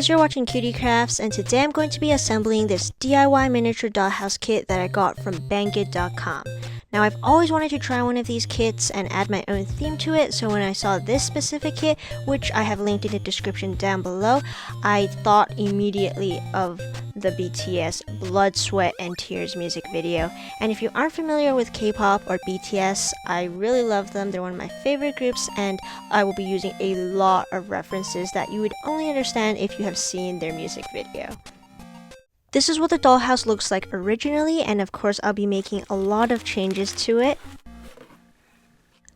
guys, you're watching QDCrafts, and today I'm going to be assembling this DIY miniature dollhouse kit that I got from Banggood.com. Now, I've always wanted to try one of these kits and add my own theme to it, so when I saw this specific kit, which I have linked in the description down below, I thought immediately of the BTS Blood, Sweat, and Tears music video. And if you aren't familiar with K-pop or BTS, I really love them. They're one of my favorite groups, and I will be using a lot of references that you would only understand if you have seen their music video. This is what the dollhouse looks like originally, and of course I'll be making a lot of changes to it.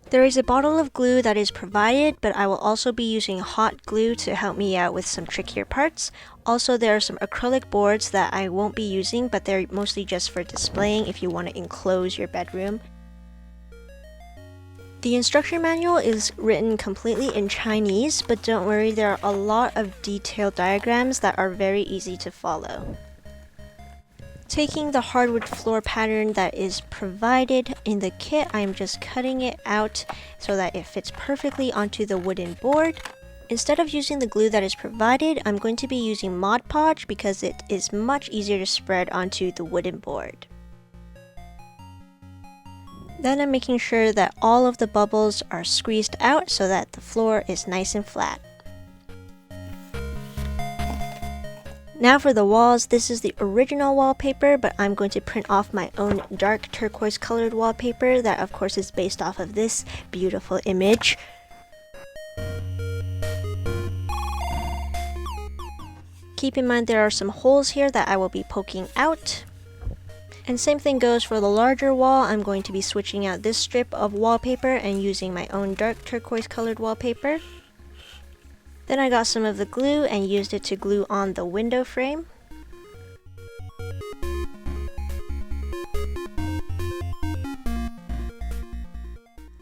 There is a bottle of glue that is provided, but I will also be using hot glue to help me out with some trickier parts. Also, there are some acrylic boards that I won't be using, but they're mostly just for displaying if you want to enclose your bedroom. The instruction manual is written completely in Chinese, but don't worry, there are a lot of detailed diagrams that are very easy to follow. Taking the hardwood floor pattern that is provided in the kit, I'm just cutting it out so that it fits perfectly onto the wooden board. Instead of using the glue that is provided, I'm going to be using Mod Podge because it is much easier to spread onto the wooden board. Then I'm making sure that all of the bubbles are squeezed out so that the floor is nice and flat. Now for the walls, this is the original wallpaper, but I'm going to print off my own dark turquoise colored wallpaper that of course is based off of this beautiful image. Keep in mind there are some holes here that I will be poking out. And same thing goes for the larger wall. I'm going to be switching out this strip of wallpaper and using my own dark turquoise colored wallpaper. Then I got some of the glue and used it to glue on the window frame.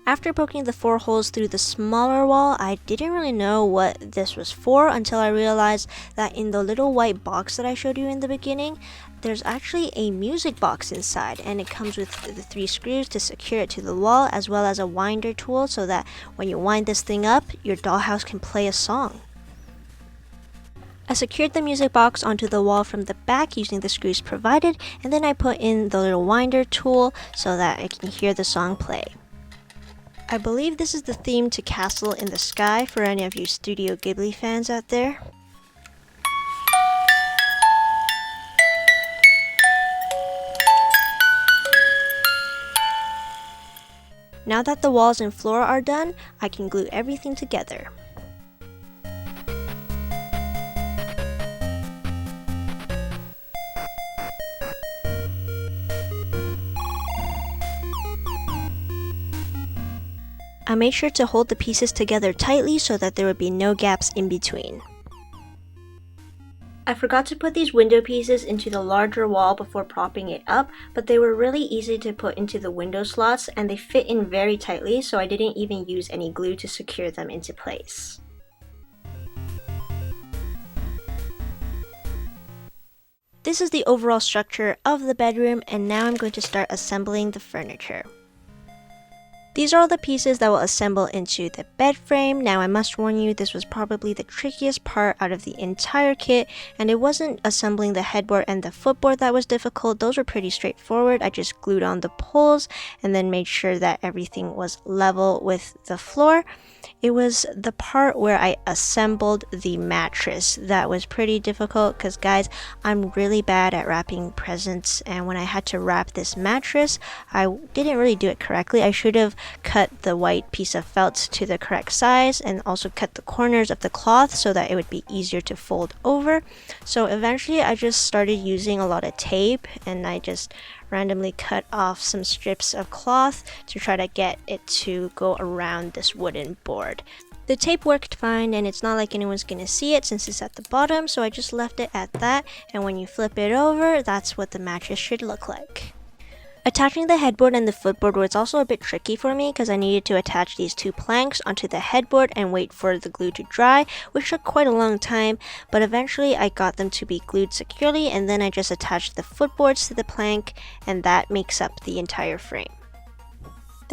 After poking the 4 holes through the smaller wall, I didn't really know what this was for until I realized that in the little white box that I showed you in the beginning, there's actually a music box inside, and it comes with the 3 screws to secure it to the wall, as well as a winder tool so that when you wind this thing up, your dollhouse can play a song. I secured the music box onto the wall from the back using the screws provided, and then I put in the little winder tool so that I can hear the song play. I believe this is the theme to Castle in the Sky for any of you Studio Ghibli fans out there. Now that the walls and floor are done, I can glue everything together. I made sure to hold the pieces together tightly so that there would be no gaps in between. I forgot to put these window pieces into the larger wall before propping it up, but they were really easy to put into the window slots and they fit in very tightly, so I didn't even use any glue to secure them into place. This is the overall structure of the bedroom, and now I'm going to start assembling the furniture. These are all the pieces that will assemble into the bed frame. Now I must warn you, this was probably the trickiest part out of the entire kit, and it wasn't assembling the headboard and the footboard that was difficult. Those were pretty straightforward. I just glued on the poles and then made sure that everything was level with the floor. It was the part where I assembled the mattress that was pretty difficult because, guys, I'm really bad at wrapping presents, and when I had to wrap this mattress, I didn't really do it correctly. I should have cut the white piece of felt to the correct size and also cut the corners of the cloth so that it would be easier to fold over. So eventually I just started using a lot of tape, and I just randomly cut off some strips of cloth to try to get it to go around this wooden board. The tape worked fine, and it's not like anyone's gonna see it since it's at the bottom, so I just left it at that, and when you flip it over, that's what the mattress should look like. Attaching the headboard and the footboard was also a bit tricky for me because I needed to attach these 2 planks onto the headboard and wait for the glue to dry, which took quite a long time, but eventually I got them to be glued securely, and then I just attached the footboards to the plank, and that makes up the entire frame.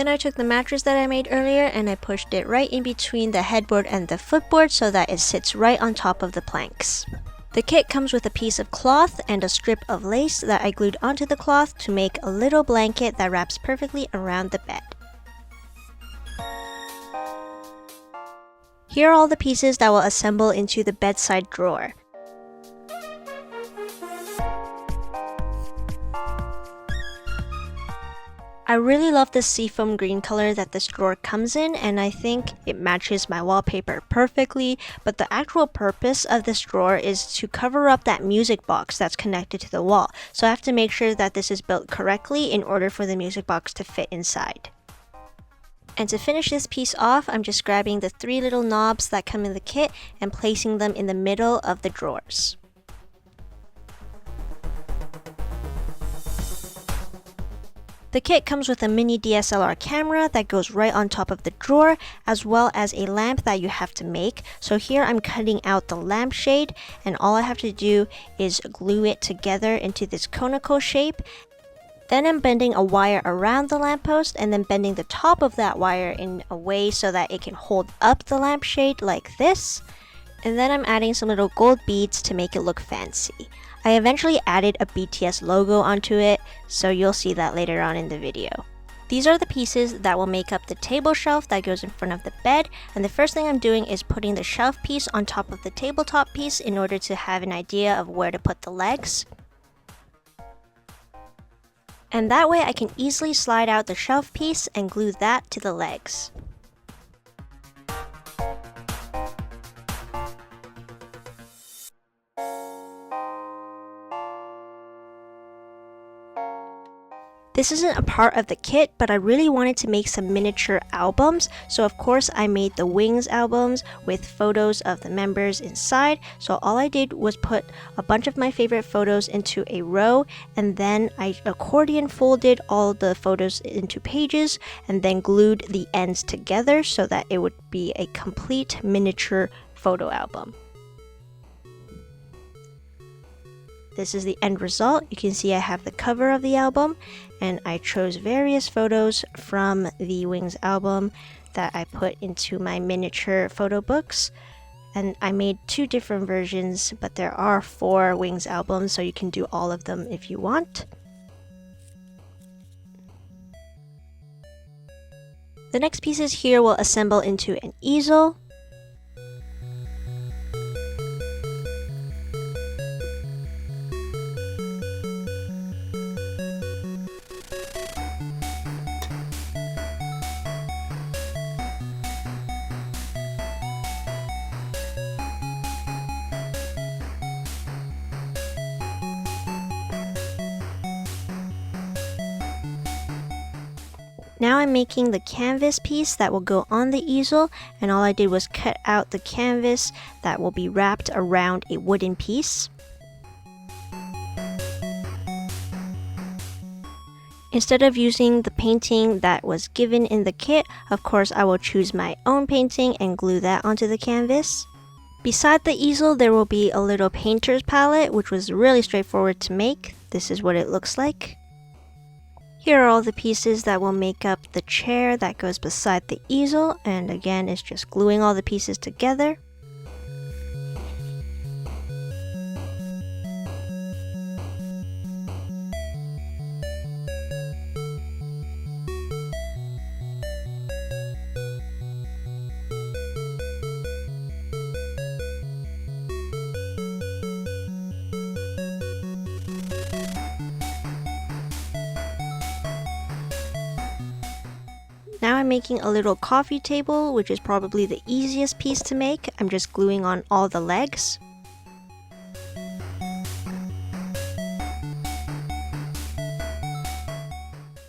Then I took the mattress that I made earlier and I pushed it right in between the headboard and the footboard so that it sits right on top of the planks. The kit comes with a piece of cloth and a strip of lace that I glued onto the cloth to make a little blanket that wraps perfectly around the bed. Here are all the pieces that will assemble into the bedside drawer. I really love the seafoam green color that this drawer comes in, and I think it matches my wallpaper perfectly, but the actual purpose of this drawer is to cover up that music box that's connected to the wall, so I have to make sure that this is built correctly in order for the music box to fit inside. And to finish this piece off, I'm just grabbing the 3 little knobs that come in the kit and placing them in the middle of the drawers. The kit comes with a mini DSLR camera that goes right on top of the drawer, as well as a lamp that you have to make. So here I'm cutting out the lampshade, and all I have to do is glue it together into this conical shape. Then I'm bending a wire around the lamppost and then bending the top of that wire in a way so that it can hold up the lampshade like this. And then I'm adding some little gold beads to make it look fancy. I eventually added a BTS logo onto it, so you'll see that later on in the video. These are the pieces that will make up the table shelf that goes in front of the bed, and the first thing I'm doing is putting the shelf piece on top of the tabletop piece in order to have an idea of where to put the legs. And that way I can easily slide out the shelf piece and glue that to the legs. This isn't a part of the kit, but I really wanted to make some miniature albums, so of course I made the Wings albums with photos of the members inside. So all I did was put a bunch of my favorite photos into a row, and then I accordion folded all the photos into pages and then glued the ends together so that it would be a complete miniature photo album. This is the end result. You can see I have the cover of the album, and I chose various photos from the Wings album that I put into my miniature photo books. And I made 2 different versions, but there are 4 Wings albums, so you can do all of them if you want. The next pieces here will assemble into an easel. Now I'm making the canvas piece that will go on the easel, and all I did was cut out the canvas that will be wrapped around a wooden piece. Instead of using the painting that was given in the kit, of course I will choose my own painting and glue that onto the canvas. Beside the easel there will be a little painter's palette, which was really straightforward to make. This is what it looks like. Here are all the pieces that will make up the chair that goes beside the easel, and again it's just gluing all the pieces together. Now I'm making a little coffee table, which is probably the easiest piece to make. I'm just gluing on all the legs.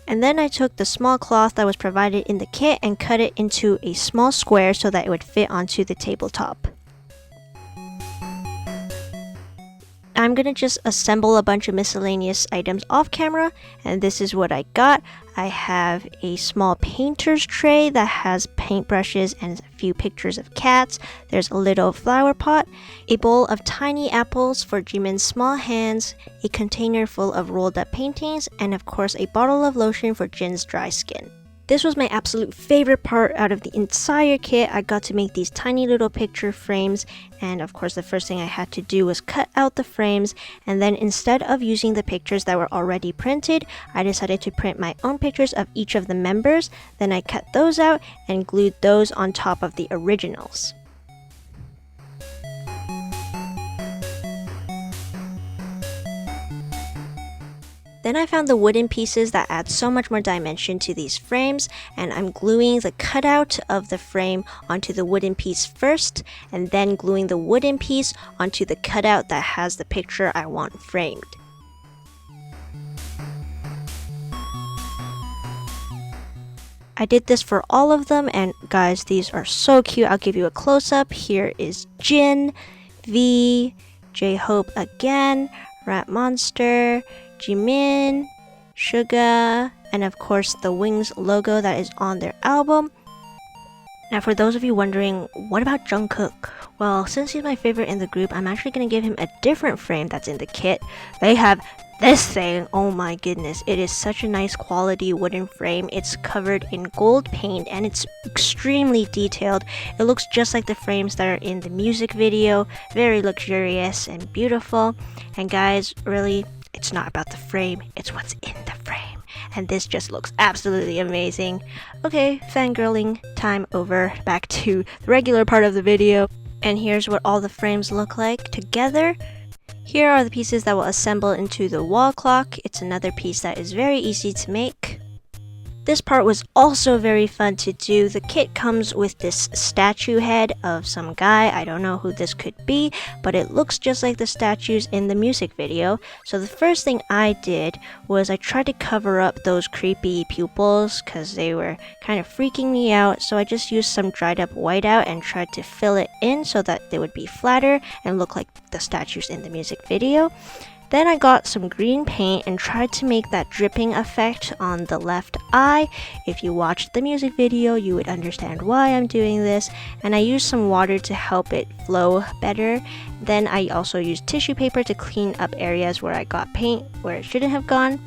And then I took the small cloth that was provided in the kit and cut it into a small square so that it would fit onto the tabletop. I'm gonna just assemble a bunch of miscellaneous items off camera, and this is what I got. I have a small painter's tray that has paintbrushes and a few pictures of cats. There's a little flower pot, a bowl of tiny apples for Jimin's small hands, a container full of rolled up paintings, and of course a bottle of lotion for Jin's dry skin. This was my absolute favorite part out of the entire kit. I got to make these tiny little picture frames, and of course the first thing I had to do was cut out the frames, and then instead of using the pictures that were already printed, I decided to print my own pictures of each of the members. Then I cut those out and glued those on top of the originals. Then I found the wooden pieces that add so much more dimension to these frames, and I'm gluing the cutout of the frame onto the wooden piece first, and then gluing the wooden piece onto the cutout that has the picture I want framed. I did this for all of them, and guys, these are so cute. I'll give you a close-up. Here is Jin, V, J-Hope again, Rat Monster, Jimin, Suga, and of course the Wings logo that is on their album. Now for those of you wondering, what about Jungkook? Well, since he's my favorite in the group, I'm actually going to give him a different frame that's in the kit. They have this thing, oh my goodness, it is such a nice quality wooden frame. It's covered in gold paint and it's extremely detailed. It looks just like the frames that are in the music video, very luxurious and beautiful. And guys, really, it's not about the frame, it's what's in the frame. And this just looks absolutely amazing. Okay, fangirling time over. Back to the regular part of the video. And here's what all the frames look like together. Here are the pieces that will assemble into the wall clock. It's another piece that is very easy to make. This part was also very fun to do. The kit comes with this statue head of some guy. I don't know who this could be, but it looks just like the statues in the music video. So the first thing I did was I tried to cover up those creepy pupils because they were kind of freaking me out. So I just used some dried up whiteout and tried to fill it in so that they would be flatter and look like the statues in the music video. Then I got some green paint and tried to make that dripping effect on the left eye. If you watched the music video, you would understand why I'm doing this. And I used some water to help it flow better. Then I also used tissue paper to clean up areas where I got paint where it shouldn't have gone.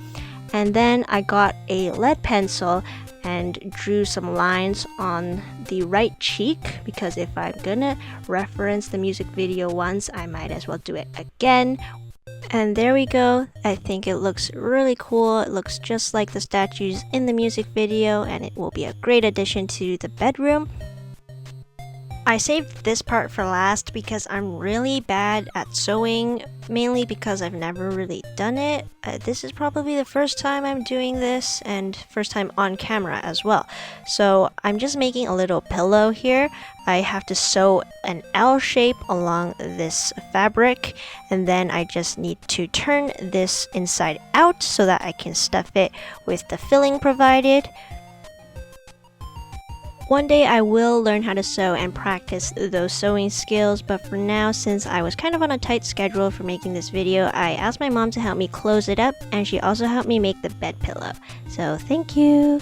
And then I got a lead pencil and drew some lines on the right cheek, because if I'm gonna reference the music video once, I might as well do it again. And there we go. I think it looks really cool. It looks just like the statues in the music video, and it will be a great addition to the bedroom. I saved this part for last because I'm really bad at sewing, mainly because I've never really done it. This is probably the first time I'm doing this, and first time on camera as well. So I'm just making a little pillow here. I have to sew an L shape along this fabric, and then I just need to turn this inside out so that I can stuff it with the filling provided. One day I will learn how to sew and practice those sewing skills, but for now, since I was kind of on a tight schedule for making this video, I asked my mom to help me close it up, and she also helped me make the bed pillow. So thank you!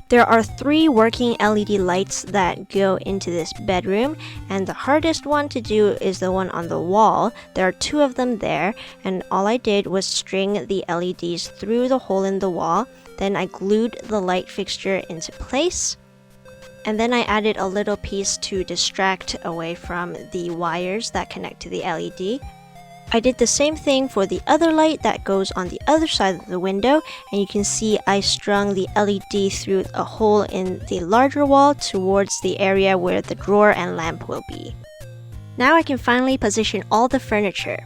There are 3 working LED lights that go into this bedroom, and the hardest one to do is the one on the wall. There are 2 of them there, and all I did was string the LEDs through the hole in the wall. Then I glued the light fixture into place, and then I added a little piece to distract away from the wires that connect to the LED. I did the same thing for the other light that goes on the other side of the window, and you can see I strung the LED through a hole in the larger wall towards the area where the drawer and lamp will be. Now I can finally position all the furniture.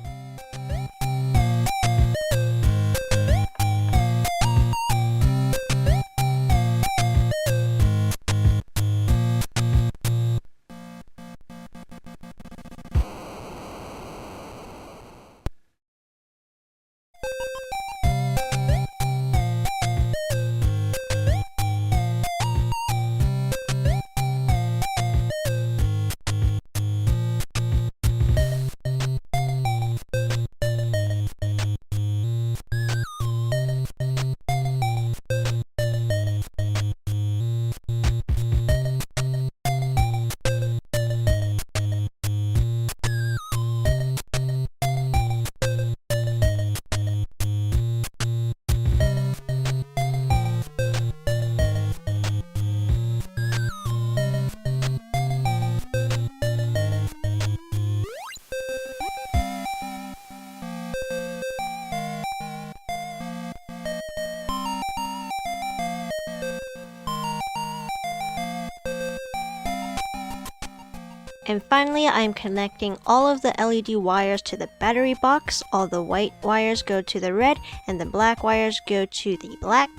And finally, I am connecting all of the LED wires to the battery box. All the white wires go to the red and the black wires go to the black.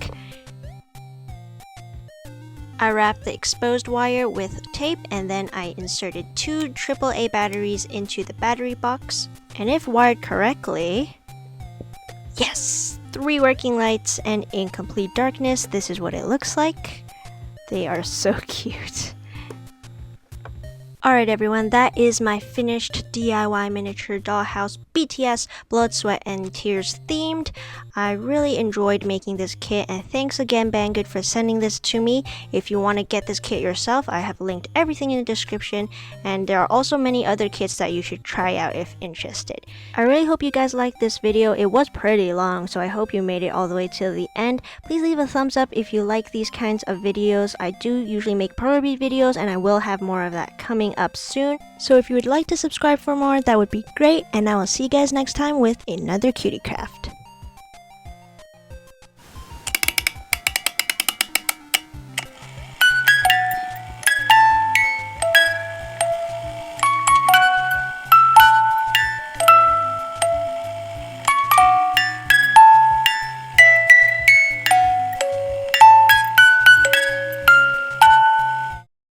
I wrapped the exposed wire with tape and then I inserted 2 AAA batteries into the battery box. And if wired correctly, yes! 3 working lights, and in complete darkness, this is what it looks like. They are so cute. Alright everyone, that is my finished DIY miniature dollhouse BTS Blood, Sweat, and Tears themed. I really enjoyed making this kit, and thanks again Banggood for sending this to me. If you want to get this kit yourself, I have linked everything in the description, and there are also many other kits that you should try out if interested. I really hope you guys liked this video. It was pretty long, so I hope you made it all the way till the end. Please leave a thumbs up if you like these kinds of videos. I do usually make proto bead videos, and I will have more of that coming up soon. So if you would like to subscribe for more, that would be great, and I will see you guys next time with another cutie craft.